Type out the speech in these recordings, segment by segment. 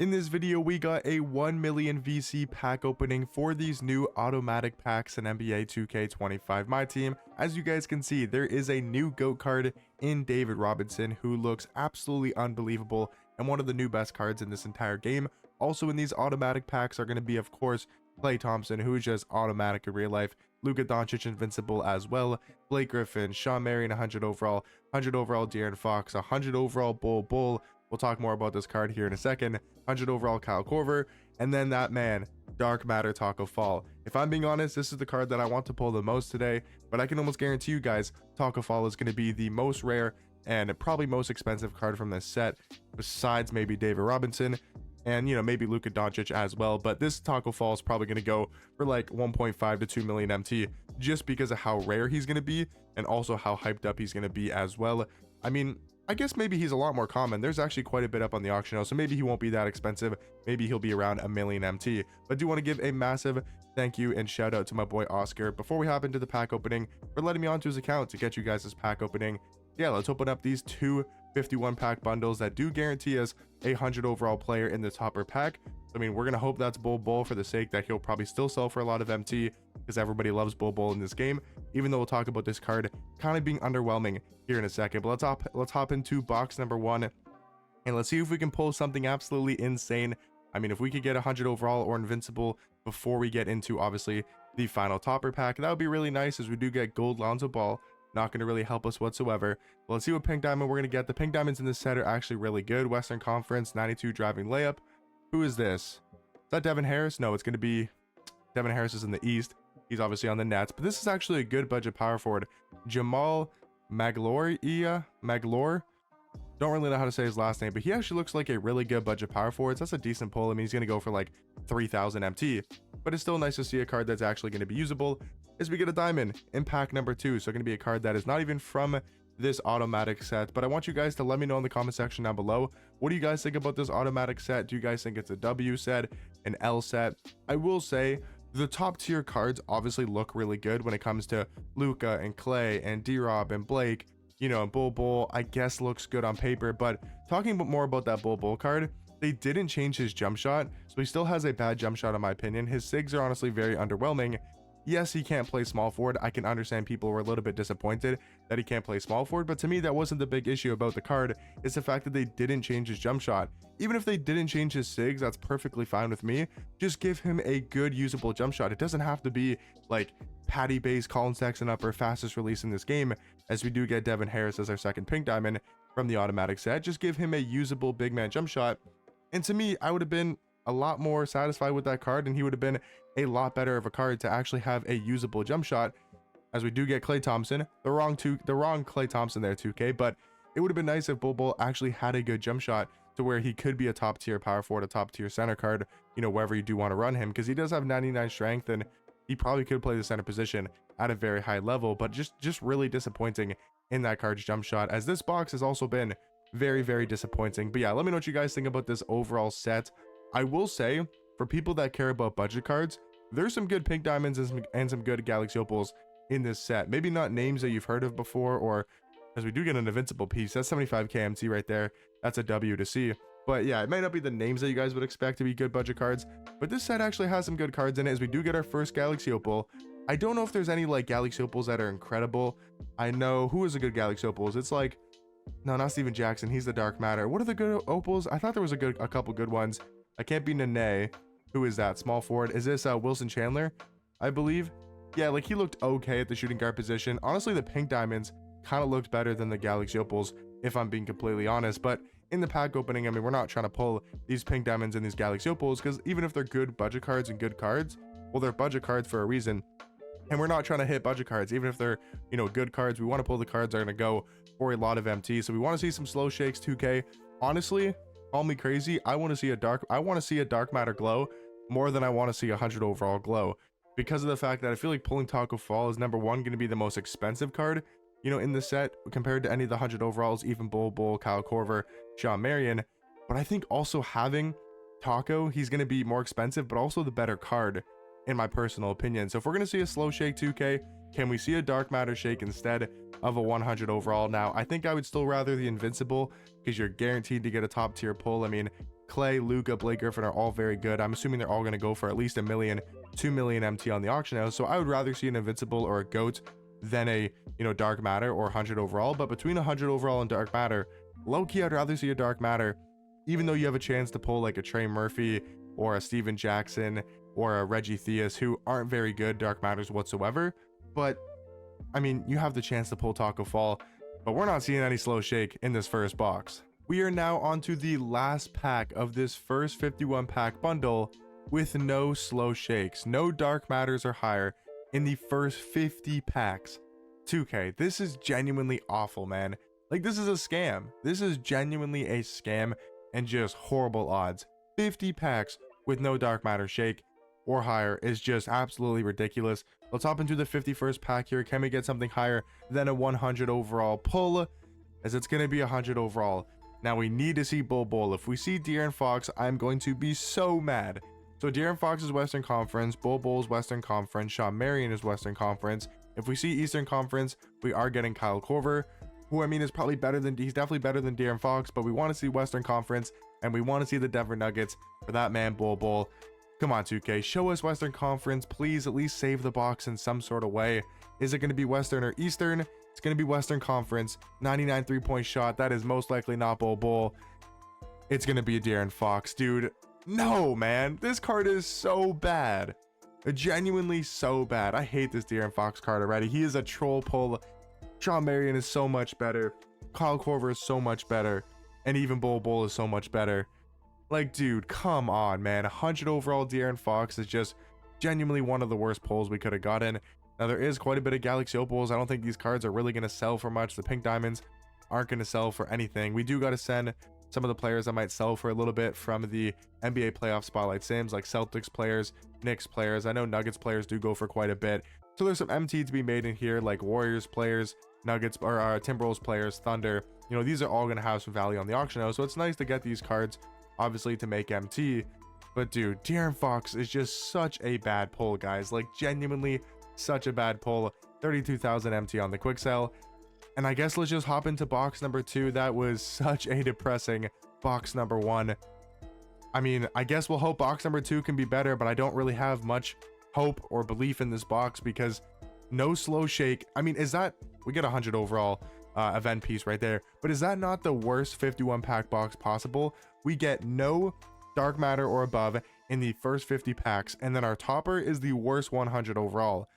In this video, we got a 1 million VC pack opening for these new automatic packs in NBA 2K25 Myteam. As you guys can see, there is a new GOAT card in David Robinson, who looks absolutely unbelievable and one of the new best cards in this entire game. Also in these automatic packs are going to be, of course, Klay Thompson, who is just automatic in real life, Luka Doncic invincible as well, Blake Griffin, Shawn Marion 100 overall, 100 overall De'Aaron Fox, 100 overall Bull. We'll talk more about this card here in a second. 100 overall Kyle Korver, and then that man, Dark Matter Tacko Fall. If I'm being honest, this is the card that I want to pull the most today, but I can almost guarantee you guys, Tacko Fall is going to be the most rare and probably most expensive card from this set, besides maybe David Robinson, and maybe Luka Doncic as well. But this Tacko Fall is probably going to go for like 1.5 to 2 million MT, just because of how rare he's going to be, and also how hyped up he's going to be as well. I mean, I guess maybe he's a lot more common. There's actually quite a bit up on the auction house, so maybe he won't be that expensive. Maybe he'll be around a million MT. But I do want to give a massive thank you and shout out to my boy Oscar before we hop into the pack opening for letting me onto his account to get you guys this pack opening. Yeah, let's open up these two 51 pack bundles that do guarantee us a 100 overall player in the topper pack. I mean, we're gonna hope that's Bull for the sake that he'll probably still sell for a lot of MT, because everybody loves Bull in this game, even though we'll talk about this card kind of being underwhelming here in a second. But let's hop into box number one, and let's see if we can pull something absolutely insane. I mean, if we could get 100 overall or invincible before we get into obviously the final topper pack, that would be really nice, as we do get gold Lonzo Ball. Not going to really help us whatsoever. But let's see what pink diamond we're going to get. The pink diamonds in this set are actually really good. Western Conference 92 driving layup. Who is this? Is that Devin Harris? No, it's going to be Devin Harris is in the East. He's obviously on the Nets, but this is actually a good budget power forward. Jamal Maglore. Don't really know how to say his last name, but he actually looks like a really good budget power forward. So that's a decent pull. I mean, he's going to go for like 3,000 MT, but it's still nice to see a card that's actually going to be usable. As we get a diamond in pack number 2, so going to be a card that is not even from this automatic set. But I want you guys to let me know in the comment section down below, what do you guys think about this automatic set? Do you guys think it's a W set, an L set? I will say the top tier cards obviously look really good when it comes to Luka and Klay and Drob and Blake, and Bull I guess looks good on paper. But talking more about that Bull card, they didn't change his jump shot, so he still has a bad jump shot in my opinion. His SIGs are honestly very underwhelming. Yes, he can't play small forward. I can understand people were a little bit disappointed that he can't play small forward, but to me, that wasn't the big issue about the card. It's the fact that they didn't change his jump shot. Even if they didn't change his SIGs, that's perfectly fine with me. Just give him a good usable jump shot. It doesn't have to be like Patty Bay's Colin Sexton upper fastest release in this game, as we do get Devin Harris as our second pink diamond from the automatic set. Just give him a usable big man jump shot. And to me, I would have been a lot more satisfied with that card, and he would have been a lot better of a card to actually have a usable jump shot, as we do get Klay Thompson. The wrong Klay Thompson there, 2K, but it would have been nice if Bull actually had a good jump shot to where he could be a top tier power forward, a top tier center card, wherever you do want to run him, because he does have 99 strength and he probably could play the center position at a very high level. But just really disappointing in that card's jump shot, as this box has also been very disappointing. But yeah, let me know what you guys think about this overall set. I will say, for people that care about budget cards, there's some good pink diamonds and some good Galaxy Opals in this set. Maybe not names that you've heard of before, or as we do get an invincible piece. That's 75 KMT right there. That's a W to see. But yeah, it might not be the names that you guys would expect to be good budget cards, but this set actually has some good cards in it, as we do get our first Galaxy Opal. I don't know if there's any like Galaxy Opals that are incredible. I know who is a good Galaxy Opals. It's like, no, not Steven Jackson. He's the Dark Matter. What are the good Opals? I thought there was a couple good ones. I can't be Nene. Who is that? Small forward. Is this Wilson Chandler? I believe. Yeah, like he looked okay at the shooting guard position. Honestly, the pink diamonds kind of looked better than the Galaxy Opals, if I'm being completely honest. But in the pack opening, I mean, we're not trying to pull these pink diamonds and these Galaxy Opals, because even if they're good budget cards and good cards, well, they're budget cards for a reason. And we're not trying to hit budget cards. Even if they're, good cards, we want to pull the cards that are going to go for a lot of MT. So we want to see some slow shakes, 2K. Honestly, call me crazy, I want to see a dark matter glow more than I want to see a 100 overall glow, because of the fact that I feel like pulling Tacko Fall is number one going to be the most expensive card in the set compared to any of the 100 overalls, even Bull, Kyle Korver, Shawn Marion. But I think also having Tacko, he's going to be more expensive, but also the better card in my personal opinion. So if we're going to see a slow shake 2K, can we see a dark matter shake instead of a 100 overall? Now, I think I would still rather the invincible, because you're guaranteed to get a top tier pull. I mean, Clay, Luka, Blake Griffin are all very good. I'm assuming they're all going to go for at least 1 million, 2 million MT on the auction house. So I would rather see an Invincible or a GOAT than a, you know, Dark Matter or 100 overall. But between 100 overall and Dark Matter, low-key, I'd rather see a Dark Matter, even though you have a chance to pull like a Trey Murphy or a Steven Jackson or a Reggie Theus, who aren't very good Dark Matters whatsoever. But, I mean, you have the chance to pull Tacko Fall, but we're not seeing any slow shake in this first box. We are now on to the last pack of this first 51 pack bundle with no slow shakes, no Dark Matters or higher in the first 50 packs. 2K, this is genuinely awful, man. Like, this is a scam. This is genuinely a scam and just horrible odds. 50 packs with no Dark Matter shake or higher is just absolutely ridiculous. Let's hop into the 51st pack here. Can we get something higher than a 100 overall pull? As it's going to be 100 overall. Now we need to see Bull. If we see De'Aaron Fox, I'm going to be so mad. So De'Aaron Fox is Western Conference, Bull's Western Conference, Sean Marion is Western Conference. If we see Eastern Conference, we are getting Kyle Korver, who I mean is probably better than, he's definitely better than De'Aaron Fox, but we want to see Western Conference, and we want to see the Denver Nuggets for that man Bull. Come on, 2K, show us Western Conference, please. At least save the box in some sort of way. Is it going to be Western or Eastern? It's going to be Western Conference. 99 3-point shot. That is most likely not Bull. It's going to be a De'Aaron Fox, dude. No, man. This card is so bad. Genuinely so bad. I hate this De'Aaron Fox card already. He is a troll pull. Sean Marion is so much better. Kyle Korver is so much better. And even Bull is so much better. Like, dude, come on, man. 100 overall De'Aaron Fox is just genuinely one of the worst pulls we could have gotten. Now, there is quite a bit of Galaxy Opals. I don't think these cards are really going to sell for much. The Pink Diamonds aren't going to sell for anything. We do got to send some of the players that might sell for a little bit from the NBA playoff spotlight sims, like Celtics players, Knicks players. I know Nuggets players do go for quite a bit. So there's some MT to be made in here, like Warriors players, Nuggets, or Timberwolves players, Thunder. You know, these are all going to have some value on the auction house. So it's nice to get these cards, obviously, to make MT. But dude, De'Aaron Fox is just such a bad pull, guys. Like, genuinely such a bad pull. 32,000 MT on the quick sell. And I guess let's just hop into box number 2. That was such a depressing box number 1. I mean, I guess we'll hope box number 2 can be better, but I don't really have much hope or belief in this box because no slow shake. I mean, is that, we get 100 overall event piece right there, but is that not the worst 51 pack box possible? We get no Dark Matter or above in the first 50 packs, and then our topper is the worst 100 overall.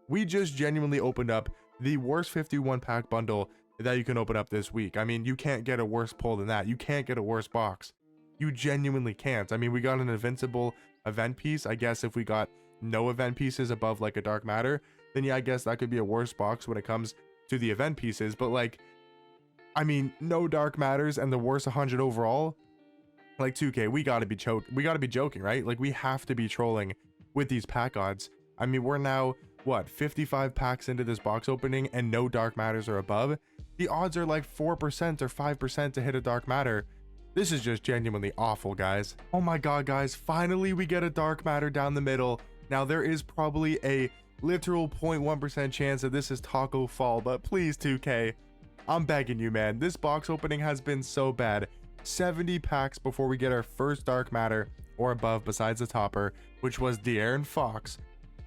We just genuinely opened up the worst 51 pack bundle that you can open up this week. I mean, you can't get a worse pull than that. You can't get a worse box. You genuinely can't. I mean, we got an Invincible event piece. I guess if we got no event pieces above like a Dark Matter, then yeah, I guess that could be a worse box when it comes to the event pieces. But like, I mean, no Dark Matters and the worst 100 overall. Like, 2K, we gotta be joking, right? Like, we have to be trolling with these pack odds. I mean, we're now what, 55 packs into this box opening and no Dark Matters or above? The odds are like 4% or 5% to hit a Dark Matter. This is just genuinely awful, guys. Oh my god, guys, finally we get a Dark Matter down the middle. Now, there is probably a literal 0.1% chance that this is Tacko Fall, but please, 2K, I'm begging you, man. This box opening has been so bad. 70 packs before we get our first Dark Matter or above besides the topper, which was De'Aaron Fox.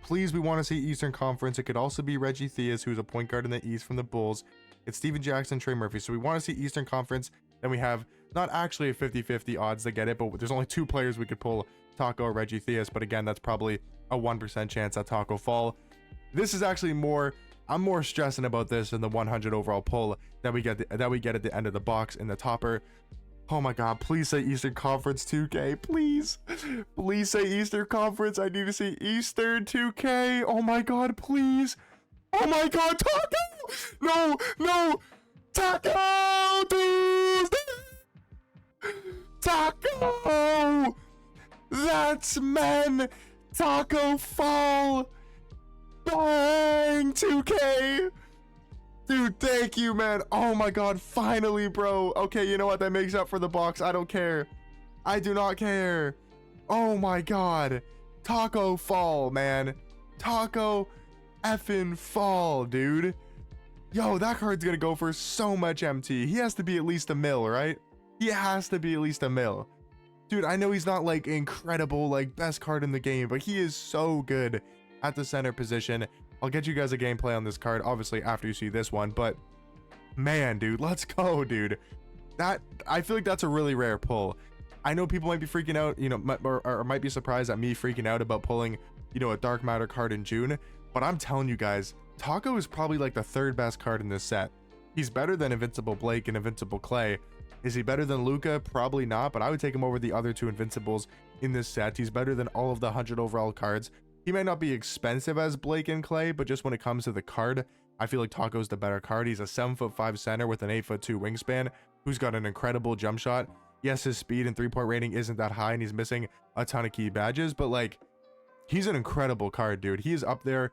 Please, we want to see Eastern Conference. It could also be Reggie Theus, who's a point guard in the East from the Bulls. It's Steven Jackson, Trey Murphy. So we want to see Eastern Conference. Then we have not actually a 50-50 odds to get it, but there's only 2 players we could pull, Tacko or Reggie Theus. But again, that's probably a 1% chance that Tacko Fall. This is actually more, I'm more stressing about this than the 100 overall pull that we get at the end of the box in the topper. Oh my god, please say Eastern Conference, 2K, please. Please say Eastern Conference. I need to see Eastern, 2K. Oh my god, please. Oh my god, Tacko! No! Tacko, dude! Tacko! That's men! Tacko Fall! Bang, 2K! Dude, thank you, man. Oh my god, finally, bro. Okay, you know what? That makes up for the box. I don't care. I do not care. Oh my god. Tacko Fall, man. Tacko effing Fall, dude. Yo, that card's gonna go for so much MT. He has to be at least a mil, right? He has to be at least a mil. Dude, I know he's not like incredible, like best card in the game, but he is so good at the center position. I'll get you guys a gameplay on this card, obviously, after you see this one, but man, dude, let's go, dude. That, I feel like that's a really rare pull. I know people might be freaking out, you know, or might be surprised at me freaking out about pulling, you know, a Dark Matter card in June, but I'm telling you guys, Tacko is probably like the third best card in this set. He's better than Invincible Blake and Invincible Clay. Is he better than Luca? Probably not, but I would take him over the other two Invincibles in this set. He's better than all of the 100 overall cards. He might not be expensive as Blake and Clay, but just when it comes to the card, I feel like Tacko's the better card. He's a 7'5" center with an 8'2" wingspan who's got an incredible jump shot. Yes, his speed and 3-point rating isn't that high and he's missing a ton of key badges, but like, he's an incredible card, dude. He is up there.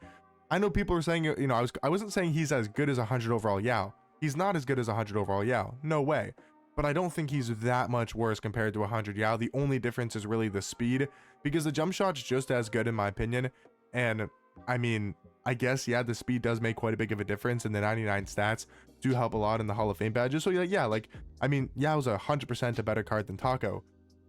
I know people are saying, you know, I wasn't saying he's as good as 100 overall Yao. He's not as good as 100 overall Yao. No way. But I don't think he's that much worse compared to 100 Yao. The only difference is really the speed, because the jump shot's just as good in my opinion. And I mean, I guess, yeah, the speed does make quite a big of a difference, and the 99 stats do help a lot in the Hall of Fame badges. So yeah, like, I mean, Yao's 100% a better card than Tacko,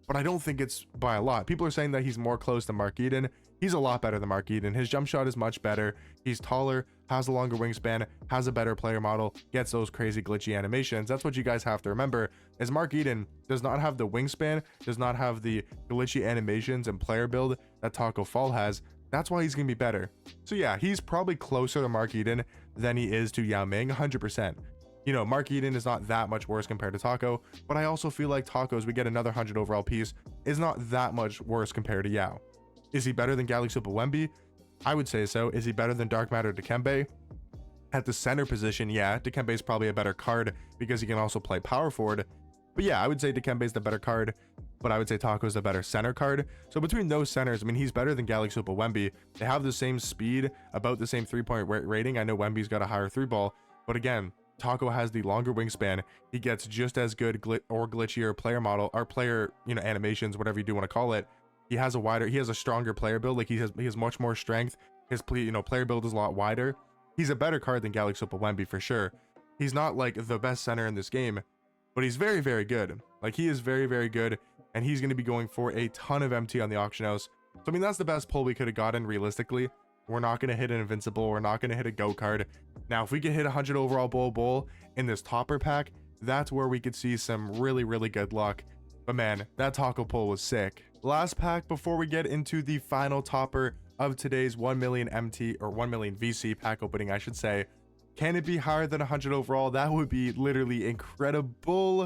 but I don't think it's by a lot. People are saying that he's more close to Mark Eden. He's a lot better than Mark Eden. His jump shot is much better. He's taller, has a longer wingspan, has a better player model, gets those crazy glitchy animations. That's what you guys have to remember, is Mark Eden does not have the wingspan, does not have the glitchy animations and player build that Tacko Fall has. That's why he's going to be better. So yeah, he's probably closer to Mark Eden than he is to Yao Ming, 100%. You know, Mark Eden is not that much worse compared to Tacko, but I also feel like Tacko, as we get another 100 overall piece, is not that much worse compared to Yao. Is he better than Galaxy Super Wemby? I would say so. Is he better than Dark Matter Dikembe? At the center position, yeah, Dikembe is probably a better card because he can also play power forward. But yeah, I would say Dikembe is the better card, but I would say Tacko is the better center card. So between those centers, I mean, he's better than Galaxy Super Wemby. They have the same speed, about the same 3-point rating. I know Wemby's got a higher 3-ball, but again, Tacko has the longer wingspan. He gets just as good glitchier player model, or player, you know, animations, whatever you do want to call it. He has a stronger player build. Like he has much more strength. His player build is a lot wider. He's a better card than Galaxy Super Wemby for sure. He's not like the best center in this game, but he's very, very good. Like he is very, very good, and he's going to be going for a ton of MT on the auction house. So I mean, that's the best pull we could have gotten realistically. We're not going to hit an Invincible. We're not going to hit a Go card. Now, if we could hit 100 overall Bull in this topper pack, that's where we could see some really, really good luck. But man, that Tacko pull was sick. Last pack before we get into the final topper of today's 1 million MT, or 1 million VC pack opening, I should say. Can it be higher than 100 overall? That would be literally incredible.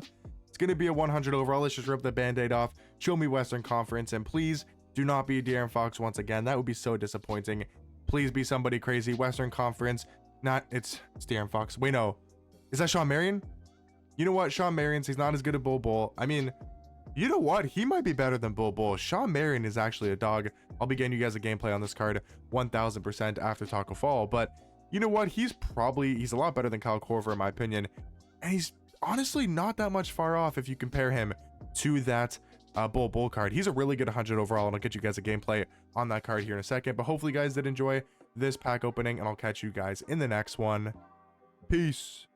It's going to be a 100 overall. Let's just rip the band-aid off. Show me Western Conference, and please do not be De'Aaron Fox once again. That would be so disappointing. Please be somebody crazy. Western Conference. It's De'Aaron Fox. Wait, no. Is that Sean Marion? You know what? Sean Marion's, he's not as good at Bull. I mean, you know what? He might be better than Bull. Sean Marion is actually a dog. I'll be getting you guys a gameplay on this card 1000% after Tacko Fall. But you know what? He's a lot better than Kyle Korver in my opinion. And he's honestly not that much far off if you compare him to that Bull card. He's a really good 100 overall, and I'll get you guys a gameplay on that card here in a second. But hopefully you guys did enjoy this pack opening, and I'll catch you guys in the next one. Peace.